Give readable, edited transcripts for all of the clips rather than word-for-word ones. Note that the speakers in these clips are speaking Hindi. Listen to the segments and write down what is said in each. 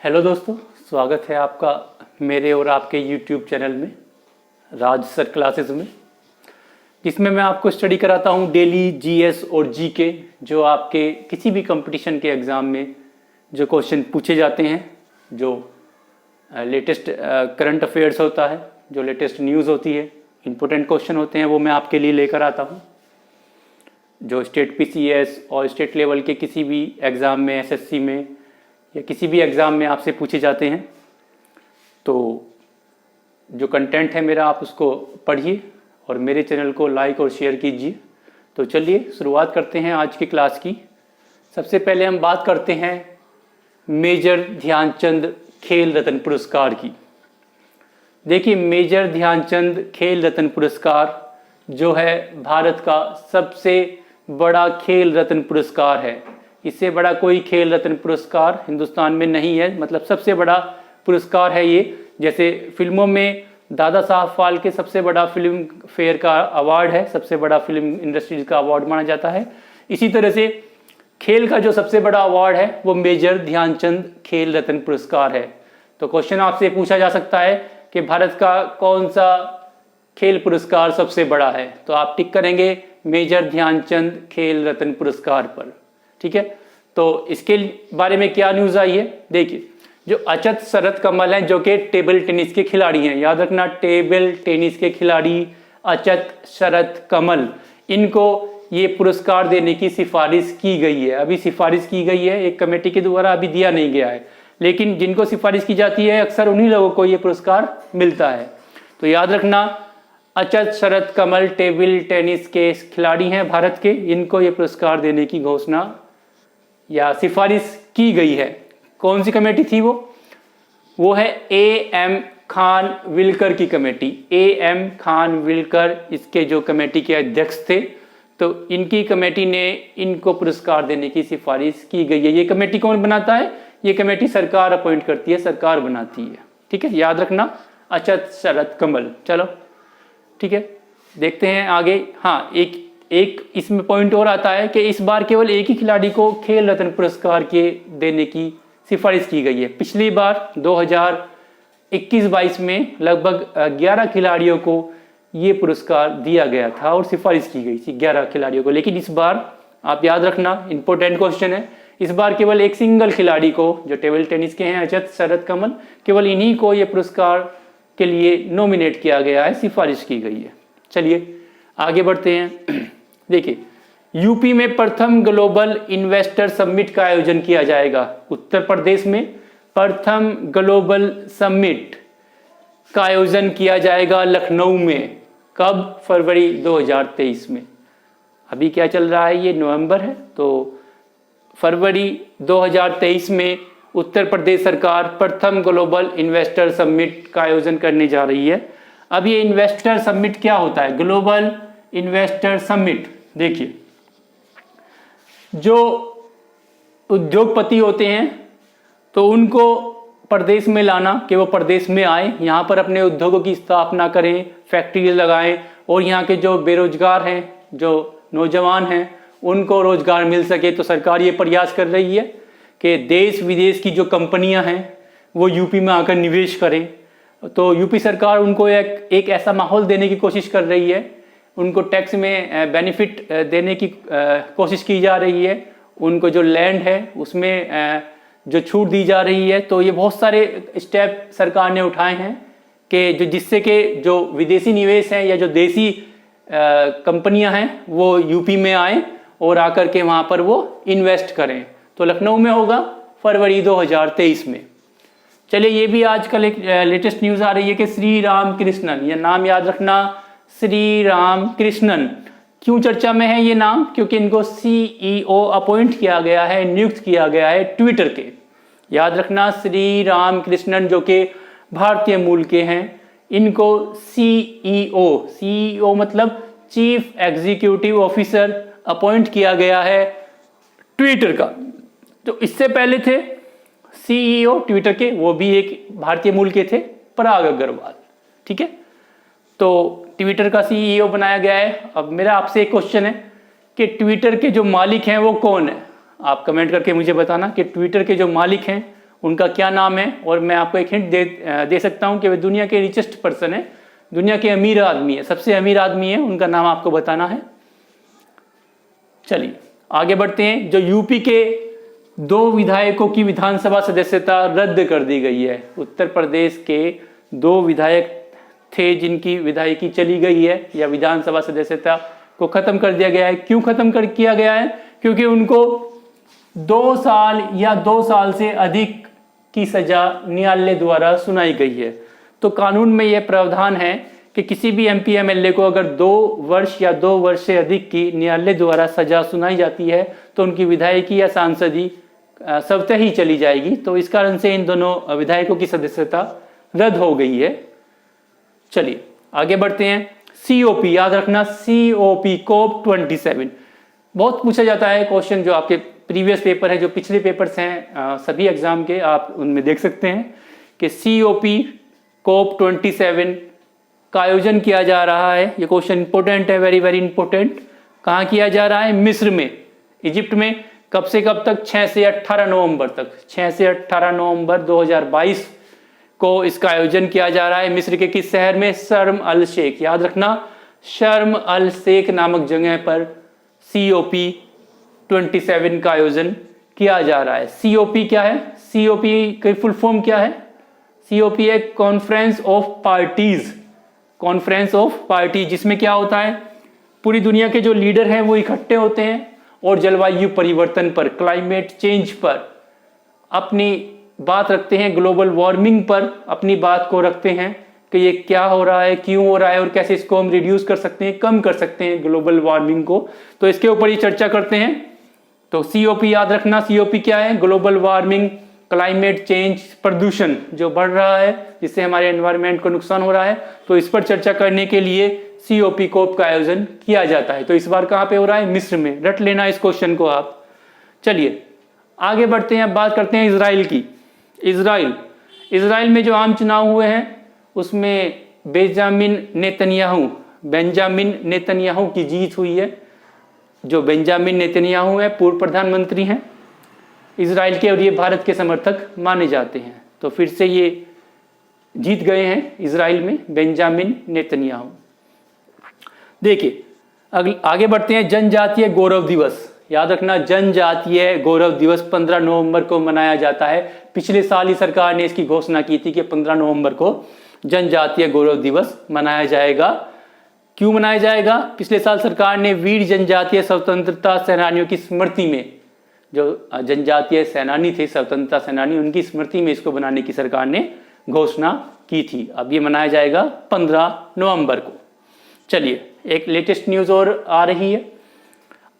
हेलो दोस्तों, स्वागत है आपका मेरे और आपके YouTube चैनल में राज सर क्लासेस में, जिसमें मैं आपको स्टडी कराता हूँ डेली जीएस और जीके, जो आपके किसी भी कंपटीशन के एग्ज़ाम में जो क्वेश्चन पूछे जाते हैं, जो लेटेस्ट करंट अफेयर्स होता है, जो लेटेस्ट न्यूज़ होती है, इम्पोर्टेंट क्वेश्चन होते हैं, वो मैं आपके लिए लेकर आता हूँ। जो स्टेट पीसीएस और स्टेट लेवल के किसी भी एग्ज़ाम में, एसएससी में या किसी भी एग्ज़ाम में आपसे पूछे जाते हैं, तो जो कंटेंट है मेरा आप उसको पढ़िए और मेरे चैनल को लाइक और शेयर कीजिए। तो चलिए शुरुआत करते हैं आज की क्लास की। सबसे पहले हम बात करते हैं मेजर ध्यानचंद खेल रत्न पुरस्कार की। देखिए, मेजर ध्यानचंद खेल रत्न पुरस्कार जो है भारत का सबसे बड़ा खेल रत्न पुरस्कार है। इससे बड़ा कोई खेल रत्न पुरस्कार हिंदुस्तान में नहीं है, मतलब सबसे बड़ा पुरस्कार है ये। जैसे फिल्मों में दादा साहब फाल्के सबसे बड़ा फिल्म फेयर का अवार्ड है, सबसे बड़ा फिल्म इंडस्ट्रीज का अवार्ड माना जाता है। इसी तरह से खेल का जो सबसे बड़ा अवार्ड है वो मेजर ध्यानचंद खेल रत्न पुरस्कार है। तो क्वेश्चन आपसे पूछा जा सकता है कि भारत का कौन सा खेल पुरस्कार सबसे बड़ा है, तो आप टिक करेंगे मेजर ध्यानचंद खेल रत्न पुरस्कार पर। ठीक है, तो इसके बारे में क्या न्यूज़ आई है, देखिए। जो अचत शरत कमल हैं, जो कि टेबल टेनिस के खिलाड़ी हैं, याद रखना, टेबल टेनिस के खिलाड़ी अचत शरत कमल, इनको ये पुरस्कार देने की सिफारिश की गई है। अभी सिफारिश की गई है एक कमेटी के द्वारा, अभी दिया नहीं गया है, लेकिन जिनको सिफारिश की जाती है अक्सर उन्हीं लोगों को ये पुरस्कार मिलता है। तो याद रखना, अचत शरत कमल टेबल टेनिस के खिलाड़ी हैं भारत के, इनको ये पुरस्कार देने की घोषणा या सिफारिश की गई है। कौन सी कमेटी थी वो है एएम खान विलकर की कमेटी। एएम खान विलकर इसके जो कमेटी के अध्यक्ष थे, तो इनकी कमेटी ने इनको पुरस्कार देने की सिफारिश की गई है। ये कमेटी कौन बनाता है? ये कमेटी सरकार अपॉइंट करती है, सरकार बनाती है। ठीक है, याद रखना, अचत शरत कमल। चलो ठीक है, देखते हैं आगे। हाँ, एक इसमें पॉइंट और आता है कि इस बार केवल एक ही खिलाड़ी को खेल रत्न पुरस्कार के देने की सिफारिश की गई है। पिछली बार 2021-22 में लगभग 11 खिलाड़ियों को ये पुरस्कार दिया गया था और सिफारिश की गई थी 11 खिलाड़ियों को, लेकिन इस बार आप याद रखना, इंपॉर्टेंट क्वेश्चन है, इस बार केवल एक सिंगल खिलाड़ी को, जो टेबल टेनिस के हैं अचत शरत कमल, केवल इन्हीं को ये पुरस्कार के लिए नॉमिनेट किया गया है, सिफारिश की गई है। चलिए आगे बढ़ते हैं। देखिए, यूपी में प्रथम ग्लोबल इन्वेस्टर समिट का आयोजन किया जाएगा। उत्तर प्रदेश में प्रथम ग्लोबल समिट का आयोजन किया जाएगा लखनऊ में। कब? फरवरी 2023 में। अभी क्या चल रहा है, ये नवंबर है, तो फरवरी 2023 में उत्तर प्रदेश सरकार प्रथम ग्लोबल इन्वेस्टर समिट का आयोजन करने जा रही है। अब ये इन्वेस्टर समिट क्या होता है? ग्लोबल इन्वेस्टर समिट, देखिए, जो उद्योगपति होते हैं तो उनको प्रदेश में लाना, कि वो प्रदेश में आए, यहाँ पर अपने उद्योगों की स्थापना करें, फैक्ट्री लगाएं, और यहाँ के जो बेरोजगार हैं, जो नौजवान हैं, उनको रोजगार मिल सके। तो सरकार ये प्रयास कर रही है कि देश विदेश की जो कंपनियां हैं वो यूपी में आकर निवेश करें। तो यूपी सरकार उनको एक ऐसा माहौल देने की कोशिश कर रही है, उनको टैक्स में बेनिफिट देने की कोशिश की जा रही है, उनको जो लैंड है उसमें जो छूट दी जा रही है। तो ये बहुत सारे स्टेप सरकार ने उठाए हैं कि जिससे कि जो विदेशी निवेश हैं या जो देसी कंपनियां हैं वो यूपी में आए और आकर के वहाँ पर वो इन्वेस्ट करें। तो लखनऊ में होगा फरवरी 2023 में। चलिए, ये भी आजकल एक लेटेस्ट न्यूज़ आ रही है कि श्री राम कृष्णन, ये नाम याद रखना, श्री राम कृष्णन। क्यों चर्चा में है ये नाम? क्योंकि इनको सीईओ अपॉइंट किया गया है, नियुक्त किया गया है ट्विटर के। याद रखना, श्री राम कृष्णन जो कि भारतीय मूल के हैं, इनको सीईओ मतलब चीफ एग्जीक्यूटिव ऑफिसर अपॉइंट किया गया है ट्विटर का। तो इससे पहले थे सीईओ ट्विटर के, वो भी एक भारतीय मूल के थे, पराग अग्रवाल। ठीक है, तो ट्विटर का सीईओ बनाया गया है। अब मेरा आपसे एक क्वेश्चन है कि ट्विटर के जो मालिक हैं वो कौन है? आप कमेंट करके मुझे बताना कि ट्विटर के जो मालिक हैं उनका क्या नाम है, और मैं आपको एक हिंट दे सकता हूं कि वे दुनिया के रिचेस्ट पर्सन है, दुनिया के अमीर आदमी है, सबसे अमीर आदमी है, उनका नाम आपको बताना है। चलिए आगे बढ़ते हैं। जो यूपी के 2 विधायकों की विधानसभा सदस्यता रद्द कर दी गई है। उत्तर प्रदेश के 2 विधायक थे जिनकी विधायकी चली गई है या विधानसभा सदस्यता को खत्म कर दिया गया है। क्यों खत्म किया गया है? क्योंकि उनको 2 साल या 2 साल से अधिक की सजा न्यायालय द्वारा सुनाई गई है। तो कानून में यह प्रावधान है कि किसी भी MP MLA को अगर 2 वर्ष या 2 वर्ष से अधिक की न्यायालय द्वारा सजा सुनाई जाती है तो उनकी विधायकी या सांसदी स्वतः ही चली जाएगी। तो इस कारण से इन दोनों विधायकों की सदस्यता रद्द हो गई है। चलिए आगे बढ़ते हैं। COP, याद रखना, COP COP27 बहुत पूछा जाता है क्वेश्चन, जो आपके प्रीवियस पेपर है, जो पिछले पेपर्स हैं सभी एग्जाम के, आप उनमें देख सकते हैं कि COP COP27 का आयोजन किया जा रहा है। ये क्वेश्चन इंपॉर्टेंट है, वेरी वेरी इंपॉर्टेंट। कहाँ किया जा रहा है? मिस्र में, इजिप्ट में। कब से कब तक? 6 से 18 नवंबर तक। 6 से 18 नवंबर 2022 को इसका आयोजन किया जा रहा है। मिस्र के किस शहर में? शर्म अल शेख, याद रखना, शर्म अल शेख नामक जगह पर COP 27 का आयोजन किया जा रहा है। COP क्या है? COP की फुल फॉर्म क्या है? COP है conference of parties, conference of party, जिसमें क्या होता है, पूरी दुनिया के जो लीडर हैं वो इकट्ठे होते हैं और जलवायु परिवर्तन पर, क्लाइमेट चेंज पर अपनी बात रखते हैं, ग्लोबल वार्मिंग पर अपनी बात को रखते हैं कि ये क्या हो रहा है, क्यों हो रहा है और कैसे इसको हम रिड्यूस कर सकते हैं, कम कर सकते हैं ग्लोबल वार्मिंग को। तो इसके ऊपर ही चर्चा करते हैं। तो COP याद रखना, COP क्या है? ग्लोबल वार्मिंग, क्लाइमेट चेंज, प्रदूषण जो बढ़ रहा है जिससे हमारे एनवायरनमेंट को नुकसान हो रहा है। तो इस पर चर्चा करने के लिए COP COP का आयोजन किया जाता है। तो इस बार कहाँ पे हो रहा है? मिस्र में। रट लेना इस क्वेश्चन को आप। चलिए आगे बढ़ते हैं, बात करते हैं इजराइल की। इजराइल में जो आम चुनाव हुए हैं उसमें बेंजामिन नेतन्याहू की जीत हुई है। जो बेंजामिन नेतन्याहू है पूर्व प्रधानमंत्री हैं इजराइल के, और ये भारत के समर्थक माने जाते हैं। तो फिर से ये जीत गए हैं इजराइल में बेंजामिन नेतन्याहू। देखिए आगे बढ़ते हैं। जनजातीय गौरव दिवस, याद रखना, जनजातीय गौरव दिवस 15 नवंबर को मनाया जाता है। पिछले साल ही सरकार ने इसकी घोषणा की थी कि 15 नवंबर को जनजातीय गौरव दिवस मनाया जाएगा। क्यों मनाया जाएगा? पिछले साल सरकार ने वीर जनजातीय स्वतंत्रता सेनानियों की स्मृति में, जो जनजातीय सेनानी थे, स्वतंत्रता सेनानी, उनकी स्मृति में इसको बनाने की सरकार ने घोषणा की थी। अब ये मनाया जाएगा 15 नवंबर को। चलिए एक लेटेस्ट न्यूज और आ रही है।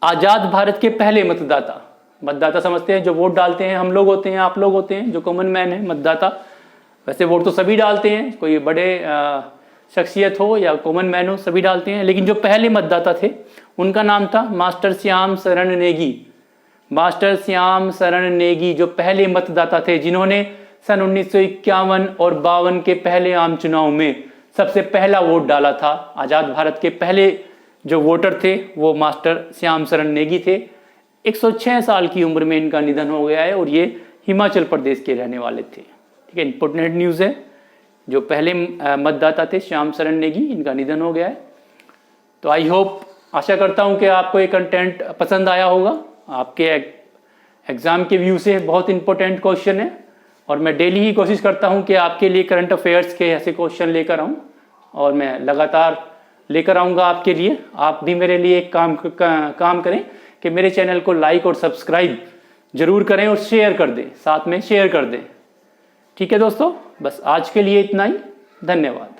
आजाद भारत के पहले मतदाता समझते हैं, जो वोट डालते हैं, हम लोग होते हैं, आप लोग होते हैं, जो कॉमन मैन है, मतदाता। वैसे वोट तो सभी डालते हैं, कोई बड़े शख्सियत हो या कॉमन मैन हो, सभी डालते हैं। लेकिन जो पहले मतदाता थे उनका नाम था मास्टर श्याम शरण नेगी। मास्टर श्याम शरण नेगी जो पहले मतदाता थे, जिन्होंने सन 1951 और 52 के पहले आम चुनाव में सबसे पहला वोट डाला था। आजाद भारत के पहले जो वोटर थे वो मास्टर श्याम शरण नेगी थे। 106 साल की उम्र में इनका निधन हो गया है और ये हिमाचल प्रदेश के रहने वाले थे। ठीक है, इंपॉर्टेंट न्यूज़ है। जो पहले मतदाता थे श्याम शरण नेगी, इनका निधन हो गया है। तो आई होप, आशा करता हूं कि आपको ये कंटेंट पसंद आया होगा। आपके एग्ज़ाम के व्यू से बहुत इंपॉर्टेंट क्वेश्चन है और मैं डेली ही कोशिश करता हूं कि आपके लिए करंट अफेयर्स के ऐसे क्वेश्चन लेकर आऊं और मैं लगातार लेकर आऊंगा आपके लिए। आप भी मेरे लिए एक काम करें कि मेरे चैनल को लाइक और सब्सक्राइब जरूर करें और शेयर कर दें, साथ में शेयर कर दें। ठीक है दोस्तों, बस आज के लिए इतना ही। धन्यवाद।